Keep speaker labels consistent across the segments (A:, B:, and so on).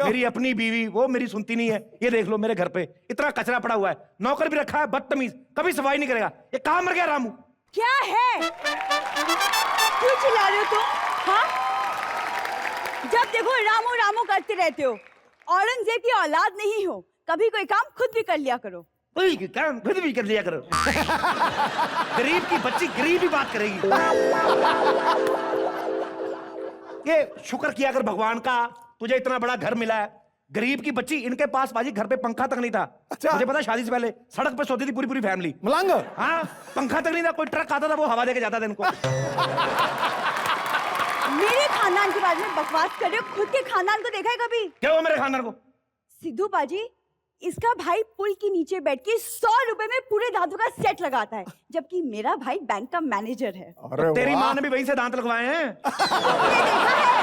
A: मेरी अपनी बीवी, वो मेरी सुनती नहीं है। ये देख लो मेरे घर पे इतना कचरा पड़ा हुआ है, नौकर भी रखा है बदतमीज, कभी सफाई नहीं करेगा। ये कहाँ मर गया रामू?
B: क्या है, क्यों चिल्ला रहे हो तुम? हाँ, जब देखो रामू रामू करते रहते हो। औरंगजेब की औलाद नहीं हो, कभी कोई काम खुद भी कर लिया करो।
A: कोई काम खुद भी कर लिया करो। गरीब की बच्ची गरीब ही बात करेगी। ये शुक्र किया कर भगवान का, तुझे इतना बड़ा घर मिला है। गरीब की बच्ची, इनके पास बाजी घर पे पंखा तक नहीं था।
C: अच्छा।
A: मुझे पता, शादी से पहले सड़क पे सोती थी पूरी पूरी फैमिली।
C: मलंग।
A: हाँ, पंखा तक नहीं था, कोई ट्रक आता था वो हवा देके जाता था इनको।
B: मेरे खानदान के बारे में बकवास कर रहे हो, खुद के खानदान को देखा है कभी?
A: क्या हुआ मेरे खानदान को?
B: सिद्धू बाजी, इसका भाई पुल के नीचे बैठ के 100 रुपए में पूरे दांतों का सेट लगाता है, जबकि मेरा भाई बैंक का मैनेजर है।
C: अरे
A: तेरी
C: वाह।
A: माँ ने भी वहीं से दांत लगवाए हैं।
B: तुमने देखा है?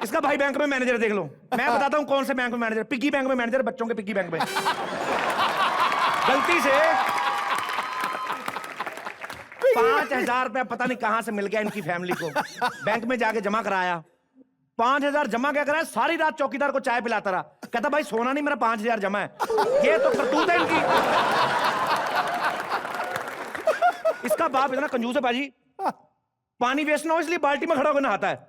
A: इसका भाई बैंक में मैनेजर, देख लो। मैं बताता हूँ कौन से बैंक में मैनेजर। पिग्गी बैंक में मैनेजर, बच्चों के पिग्गी बैंक में। गलती से 5,000 रुपया पता नहीं कहां से मिल गया इनकी फैमिली को। बैंक में जाके जमा कराया। 5,000 जमा क्या करा, सारी रात चौकीदार को चाय पिलाता रहा। कहता भाई सोना नहीं, मेरा 5,000 जमा है। ये तो करतूत है इनकी। इसका बाप इतना कंजूस है बाजी, पानी वेस्ट ना हो इसलिए बाल्टी में खड़ा होकर नहाता है।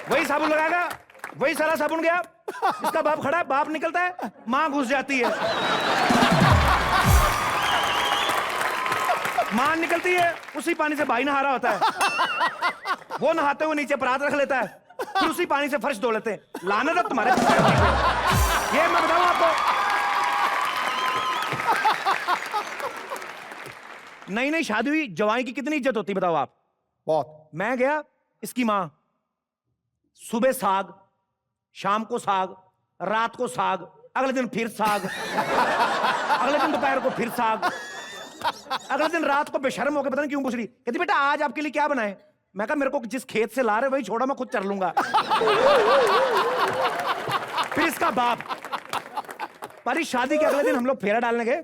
A: वही साबुन लगाएगा, वही सारा साबुन गया। इसका बाप खड़ा है, बाप निकलता है, मां घुस जाती है। मां निकलती है, उसी पानी से भाई नहा रहा होता है। वो नहाते हुए नीचे परात रख लेता है, फिर उसी पानी से फर्श धो लेते हैं। लानत है तुम्हारे। ये मैं बताऊं आपको, नई नई शादी हुई जवाई की कितनी इज्जत होती बताओ आप?
C: बहुत।
A: मैं गया, इसकी मां सुबह साग, शाम को साग, रात को साग, अगले दिन फिर साग, अगले दिन दोपहर को फिर साग, अगले दिन रात को बेशर्म होकर पता नहीं क्यों पूछ रही, कहती बेटा आज आपके लिए क्या बनाए? मैं कहा मेरे को जिस खेत से ला रहे वही छोड़ा, मैं खुद चर लूंगा। फिर इसका बाप, पर शादी के अगले दिन हम लोग फेरा डालने गए।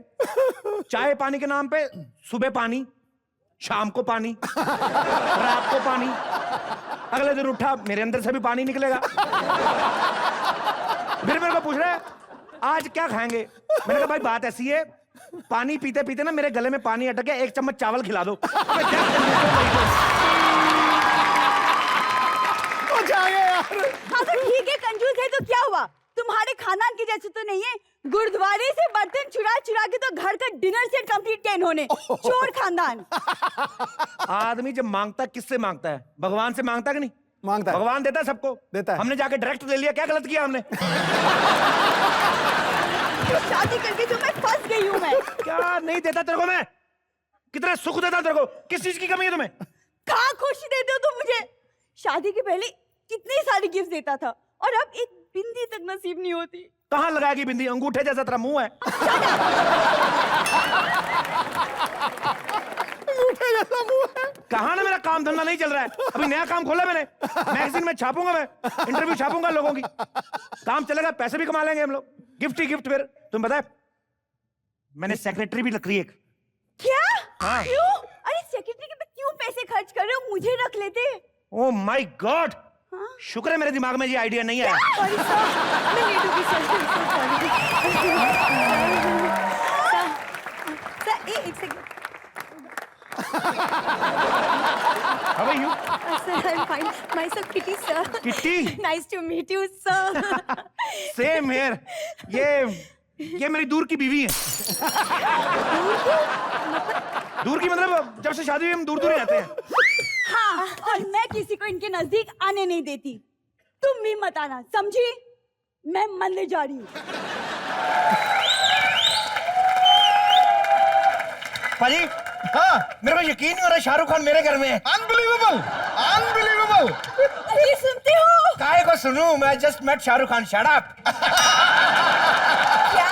A: चाय पानी के नाम पे सुबह पानी, शाम को पानी, रात को पानी, अगले दिन उठा मेरे अंदर से भी पानी निकलेगा। फिर मेरे को पूछ रहा है आज क्या खाएंगे? मैंने कहा भाई बात ऐसी है, पानी पीते पीते ना मेरे गले में पानी अटक गया, 1 चम्मच चावल खिला दो।
B: हाँ तो ठीक है, कंजूस है तो क्या हुआ? तुम्हारे खानदान के जैसे तो नहीं है। गुरुद्वारे से बर्तन चुरा चुरा के तो घर का डिनर सेट कंप्लीट किया इन्होंने। चोर खानदान।
A: आदमी जब मांगता है किससे मांगता है? भगवान से मांगता है कि नहीं?
C: मांगता है।
A: भगवान देता है सबको,
C: देता है।
A: हमने जाके डायरेक्ट ले लिया, क्या गलत किया हमने?
B: शादी करके तो मैं फंस गई हूँ। मैं
A: क्या नहीं देता तेरे को? मैं कितने सुख देता तेरे को? किस चीज की कमी है तुम्हें?
B: कहाँ खुशी देते हो तुम मुझे? शादी के पहले कितनी सारी गिफ्ट देता था और अब एक बिंदी तक नसीब नहीं होती।
A: कहाँ लगाएगी बिंदी? अंगूठे जैसा तेरा मुंह है।
C: अंगूठे जैसा मुंह है।
A: कहाँ ना मेरा काम धंधा नहीं चल रहा है। अभी नया काम खोला मैंने, मैगजीन में छापूंगा, मैं इंटरव्यू छापूंगा लोगों की। काम चलेगा, पैसे भी कमा लेंगे हम लोग। गिफ्ट ही गिफ्ट। फिर तुम बताए मैंने सेक्रेटरी भी रख ली एक।
B: क्या?
A: हाँ।
B: क्यों? अरे सेक्रेटरी के पे क्यों पैसे खर्च कर रहे हो? मुझे रख लेते।
A: ओह माय गॉड,
B: हाँ?
A: शुक्र है मेरे दिमाग में ये आइडिया नहीं आया।
B: सॉरी सर, मैं लेट हो गई सर, एक second.
A: How are you?
B: Sir, I'm fine. Myself Kitty, sir.
A: Kitty?
B: Nice to meet you, sir.
A: Same here. ये मेरी दूर की बीवी है। दूर की मतलब जब से शादी हुई हम दूर दूर ही रहते हैं।
B: हाँ, और मैं किसी को इनके नजदीक आने नहीं देती। तुम भी मत आना, समझी? मैं मंदिर जा रही हूँ।
A: पाजी, हाँ, मेरे को यकीन नहीं हो रहा शाहरुख खान मेरे घर में है।
C: Unbelievable, unbelievable.
B: अरे सुनते हो?
A: काहे को सुनूं? मैं just met Shahrukh Khan. Shut up.
B: क्या?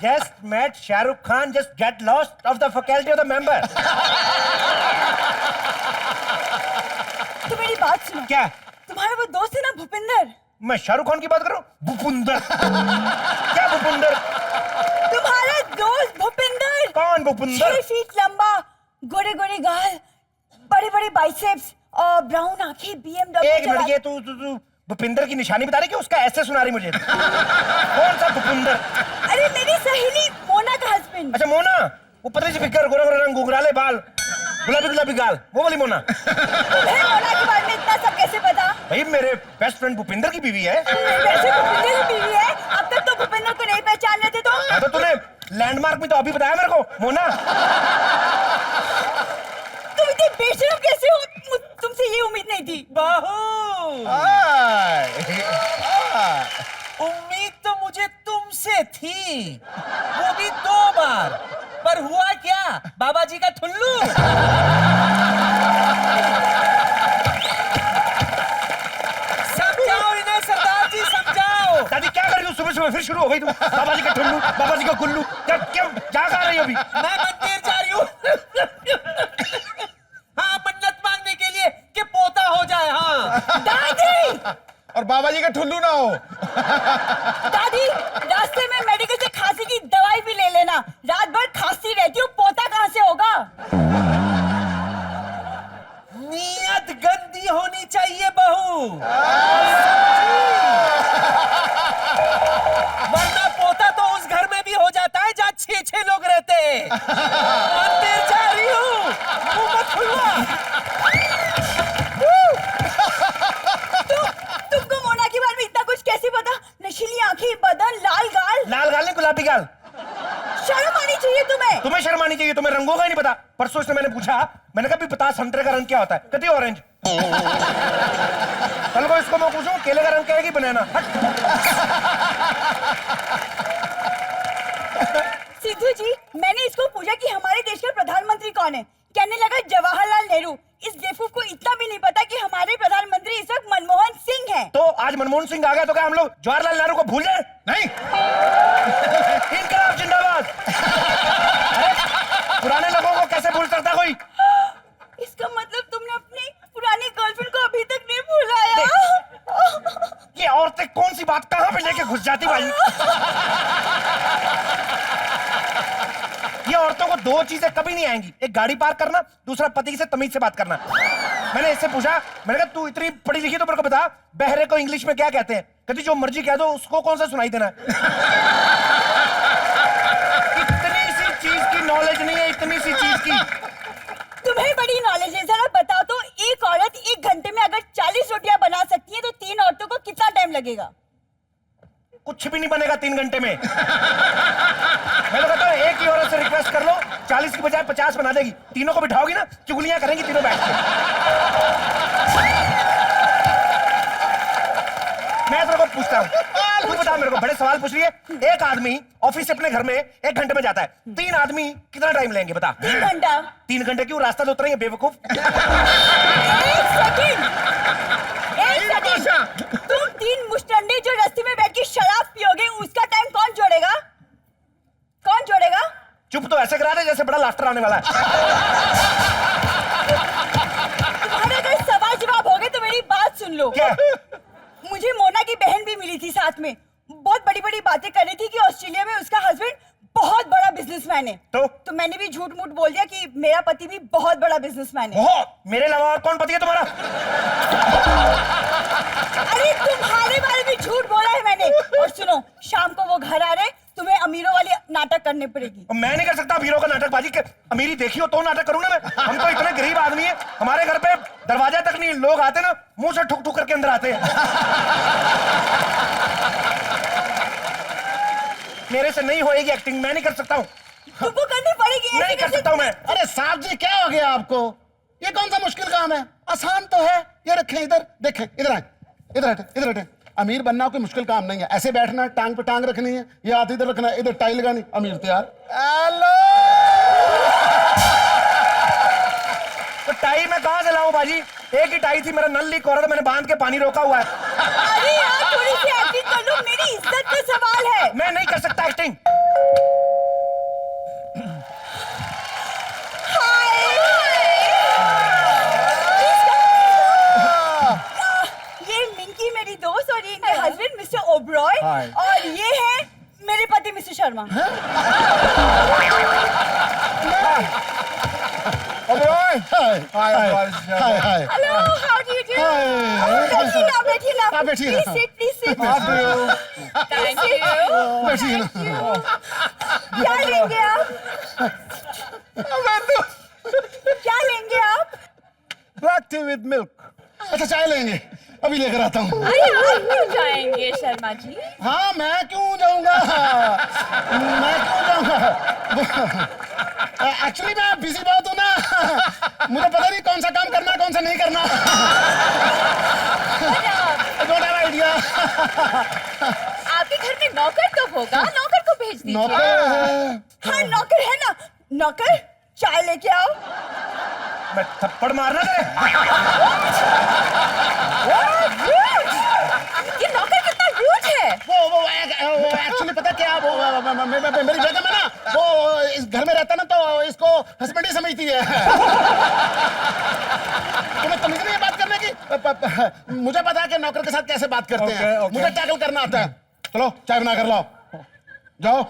A: Just met Shahrukh Khan. Just get lost of the faculty of the member.
B: तो मेरी बात सुनो।
A: क्या?
B: तुम्हारा वो दोस्त है ना भूपिंदर?
A: मैं शाहरुख खान की बात कर रहा हूँ? भूपिंदर? क्या भूपिंदर?
B: तुम्हारा दोस्त भूपिंदर।
A: कौन भूपिंदर?
B: 6 फीट लंबा, गोरे गोरे गाल, बड़े बड़े बाइसेप्स और ब्राउन आंखें, BMW
A: एक मिनट, ये तू भूपिंदर की निशानी बता रही कि उसका ऐसे सुना रही मुझे? कौन सा भूपिंदर?
B: अरे मेरी सहेली मोना का हस्बैंड।
A: अच्छा मोना, वो पतली सी फिगर, गोरा गोरा रंग, घुंघराले बाल, गुलाबी गुलाबी गाल, वो वाली मोना।
B: तुम्हें मोना के बारे में इतना सब कैसे पता?
A: भाई मेरे बेस्ट फ्रेंड भूपिंदर की बीवी है।
B: वैसे भूपिंदर की बीवी है, अब तक तो भूपिंदर को नहीं पहचान रहे थे तो?
A: हाँ तो तूने लैंडमार्क भी तो अभी बताया मेरे को, मोना।
B: तुम इतने बेशरम कैसे हो? तुमसे ये उम्मीद नहीं थी।
D: बहू,
C: हाय
D: उम्मीद तो मुझे तुमसे थी, वो भी 2 बार, पर हुआ क्या? बाबा जी का ठुल्लू। समझाओ इन्हें सरदार जी, समझाओ।
A: दादी क्या कर रही हो? सुबह सुबह फिर शुरू हो गई तुम। बाबा जी का ठुल्लू, बाबा जी का गुल्लू, क्या क्या क्या कर रही हो अभी?
D: मैं मंदिर जा रही हूँ। हाँ, मन्नत मांगने के लिए कि पोता हो जाए। हाँ
B: दादी,
C: और बाबा जी का ठुल्लू ना हो।
B: दादी रास्ते में मेडिकल से खांसी की दवाई भी ले लेना, रात भर खांसती रहती हूँ, पोता कहाँ से होगा?
D: नियत गंदी होनी चाहिए बहू, वरना पोता तो उस घर में भी हो जाता है जहाँ 6 लोग रहते हैं। मंदिर जा रही हूँ, मुंह मत खुलवा।
B: तुमको मोना के बारे में इतना कुछ कैसे पता? नशीली आंखें, बदन, लाल गाल।
A: लाल गाल नहीं, गुलाबी गाल।
B: शर्म आनी चाहिए तुम्हें।
A: तुम्हें शर्म आनी चाहिए, तुम्हें रंगों का ही नहीं पता। परसों से मैंने पूछा, मैंने कहा भी बता संतरे का रंग क्या होता है? कहती ऑरेंज। कल को इसको मैं पूछूं केले का रंग क्या है कि बनाना?
B: सिद्धू जी, मैंने इसको पूछा कि हमारे देश का प्रधानमंत्री कौन है, कहने लगा जवाहरलाल नेहरू। इस बेवकूफ को इतना भी नहीं पता कि हमारे प्रधानमंत्री इस वक्त मनमोहन सिंह हैं।
A: तो आज मनमोहन सिंह आ गया तो क्या हम लोग जवाहरलाल नेहरू को भूल जाए?
C: नहीं,
A: इनकलाब जिंदाबाद। अरे, पुराने लोगों को कैसे भूल सकता कोई?
B: इसका मतलब तुमने अपनी पुरानी गर्लफ्रेंड को अभी तक नहीं भुलाया।
A: ये औरतें कौन सी बात कहां पे लेके घुस जाती भाई? ये औरतों को 2 चीजें कभी नहीं आएंगी, एक गाड़ी पार्क करना, दूसरा पति से तमीज से बात करना। मैंने इससे पूछा, मैंने कहा तू इतनी पढ़ी लिखी तो मेरे को बता, बहरे को इंग्लिश में क्या कहते हैं? कहती जो मर्जी कह दो, उसको कौन सा सुनाई देना है? इतनी सी चीज की नॉलेज नहीं है, इतनी सी चीज की।
B: तुम्हें बड़ी नॉलेज है, जरा बताओ तो, एक औरत 1 घंटे में अगर 40 रोटियां बना सकती है तो 3 औरतों को कितना टाइम लगेगा?
A: कुछ भी नहीं बनेगा 3 घंटे में। मैं तो कहता हूँ एक ही औरत से रिक्वेस्ट कर लो, 40 की बजाय 50 बना देगी। तीनों को बिठाओगी ना, चुगलियां करेंगी तीनों बैठ के। मैं तेरे को पूछता हूँ, तू बता मेरे को, बड़े सवाल पूछ रही है। एक आदमी ऑफिस से अपने घर में 1 घंटे में जाता है, 3 आदमी कितना टाइम लेंगे बता?
B: 3 घंटा।
A: 3 घंटे क्यों? रास्ता तो उतना ही है बेवकूफ।
B: एक सेकंड, तुम 3 मुस्टंडे जो रस्ते में बैठ के शराब पियोगे, उसका टाइम कौन जोड़ेगा? कौन जोड़ेगा?
A: चुप तो ऐसे करा दे जैसे बड़ा लाफ्टर आने वाला है।
B: तुम्हारे अगर सवाल जवाब हो गए तो मेरी बात सुन लो।
A: क्या?
B: मुझे मोना की बहन भी मिली थी साथ में, बहुत बड़ी बड़ी बातें कर रही थी कि ऑस्ट्रेलिया में उसका हस्बैंड बहुत बड़ा बिजनेसमैन है। तो मैंने भी झूठ मूठ बोल दिया कि मेरा पति भी बहुत बड़ा बिजनेसमैन है।
A: मेरे अलावा और कौन पति है तुम्हारा?
B: अरे तुम्हारे बारे में झूठ बोला है मैंने। और सुनो, शाम को वो घर आ रहे, तुम्हें अमीरों वाली नाटक करनी पड़ेगी।
A: मैं नहीं कर सकता अमीरों का नाटक बाजी के। अमीरी देखी हो तो नाटक करूंगा मैं। हम तो इतने गरीब आदमी हैं, हमारे घर पे दरवाजा तक नहीं, लोग आते ना मुंह से ठुक ठुक करके अंदर आते हैं। मेरे से नहीं होएगी एक्टिंग, मैं नहीं कर सकता हूँ।
B: तुमको करनी पड़ेगी।
A: नहीं कर सकता हूँ मैं।
C: अरे साहब जी क्या हो गया आपको? ये कौन सा मुश्किल काम है? आसान तो है। ये रखें इधर, देखें इधर आए, इधर हटे, इधर हटे। अमीर बनना कोई मुश्किल काम नहीं है। ऐसे बैठना है, टांग पे टांग रखनी है, ये हाथ इधर रखना है, इधर टाई लगानी, अमीर तैयार। हेलो,
A: तो टाई मैं कहाँ से लाऊं बाजी? एक ही टाई थी, मेरा नल लीक हो रहा था, मैंने बांध के पानी रोका हुआ है।
B: अरे यार थोड़ी सी एक्टिंग कर लो, मेरी इज्जत का सवाल है।
A: मैं नहीं कर सकता एक्टिंग।
B: ये मिंकी मेरी दोस्त और ये इनके हस्बैंड मिस्टर ओबरॉय, और ये है मेरे पति mister Sharma.
C: Oberoi, hi hi hi
B: hello how do you do बैठिए ना
C: आप बैठिए ना।
B: प्लीज सिट थैंक यू
C: बैठिए ना।
B: क्या लेंगे आप क्या लेंगे आप
E: ब्लैक टी विद मिल्क।
C: अच्छा चाय लेंगे, अभी लेकर आता हूँ।
B: अरे आप क्यों जाएंगे शर्मा जी
C: हाँ मैं क्यों जाऊंगा, मैं क्यों जाऊंगा। एक्चुअली मैं बिजी बहुत हूँ ना, मुझे पता नहीं कौन सा काम करना है कौन सा नहीं करना। Don't have idea.
B: आपके घर में नौकर तो होगा, नौकर को भेज दीजिए।
C: नौकर है।
B: हाँ नौकर है ना, नौकर चाय लेके आओ।
A: मैं थप्पड़ मारना तेरे।
B: ये नौकर कितना रूड है।
C: वो एक्चुअली पता क्या, वो मेरी बेगम है ना, वो इस घर में रहता ना तो इसको हस्बैंड ही समझती है। तुम्हें तमीज नहीं है बात करने की। मुझे पता है कि नौकर के साथ कैसे बात करते हैं।
E: Okay.
C: मुझे टैकल करना आता है। चलो चाय बना कर लाओ, जाओ।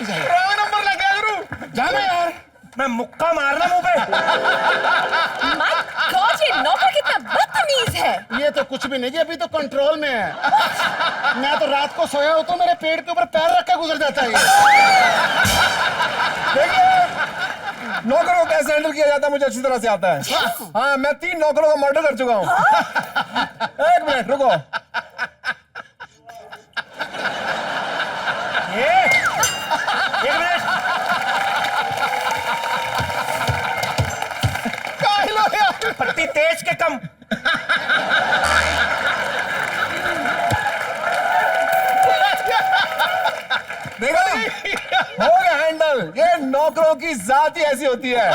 E: रॉन्ग नंबर लग गया गुरु।
C: जाना यार।
A: मैं मुक्का मारना मुंह पे।
B: माय गॉड ये नौकर कितना बदतमीज है।
C: ये तो कुछ भी नहीं जी, अभी तो कंट्रोल में है। मैं तो रात को सोया होता हूँ, मेरे पेट के ऊपर पैर रख के गुजर जाता है ये।
E: देखिए नौकरों को कैसे हैंडल किया जाता है मुझे अच्छी तरह से आता है। हाँ मैं 3 नौकरों का मर्डर कर चुका हूँ। एक मिनट रुको।
A: एक मिनट।
E: लो यार।
A: पट्टी तेज के कम।
E: देखो हो गया हैंडल। ये नौकरों की जात ही ऐसी होती है।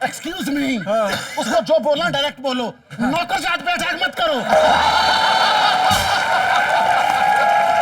C: एक्सक्यूज मी, उसको जो बोलना डायरेक्ट बोलो, नौकर जात पे अटैक मत करो।